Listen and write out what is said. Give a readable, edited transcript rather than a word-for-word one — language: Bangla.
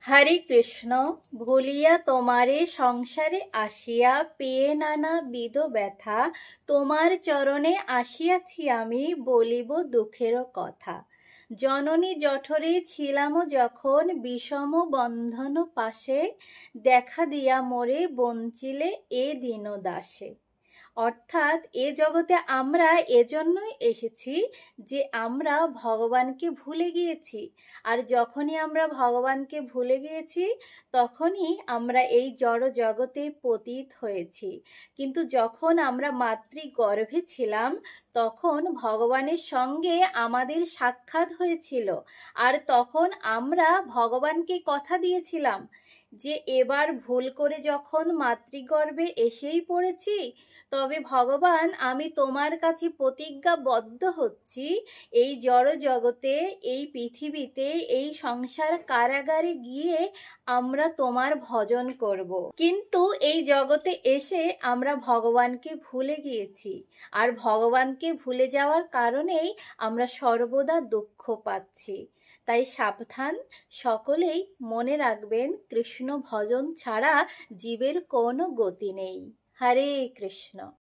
হরে কৃষ্ণ। ভুলিয়া তোমারে সংসারে আসিয়া পেয়ে নানা বিধ ব্যথা, তোমার চরণে আসিয়াছি আমি বলিব দুঃখের কথা। জননী জঠরে ছিলাম যখন বিষম বন্ধন পাশে, দেখা দিয়া মোরে বঞ্চিলে এ দীন দাসে। অর্থাৎ এ জগতে আমরা এজন্যই এসেছি যে আমরা ভগবানকে ভুলে গিয়েছি। আর যখনই আমরা ভগবানকে ভুলে গিয়েছি তখনই আমরা এই জড় জগতে পতিত হয়েছি। কিন্তু যখন আমরা মাতৃগর্ভে ছিলাম তখন ভগবানের সঙ্গে আমাদের সাক্ষাৎ হয়েছিল। আর তখন আমরা ভগবানকে কথা দিয়েছিলাম যে এবার ভুল করে যখন মাতৃগর্ভে এসেই পড়েছি, তবে ভগবান আমি তোমার কাছে প্রতিজ্ঞাবদ্ধ হচ্ছি, এই জড় জগতে, এই পৃথিবীতে, এই সংসার কারাগারে গিয়ে আমরা তোমার ভজন করব। কিন্তু এই জগতে এসে আমরা ভগবানকে ভুলে গিয়েছি। আর ভগবানকে ভুলে যাওয়ার কারণেই আমরা সর্বদা দুঃখ পাচ্ছি। তাই সাবধান, সকলেই মনে রাখবেন কৃষ্ণ ভজন ছাড়া জীবের কোনো গতি নেই। হরে কৃষ্ণ।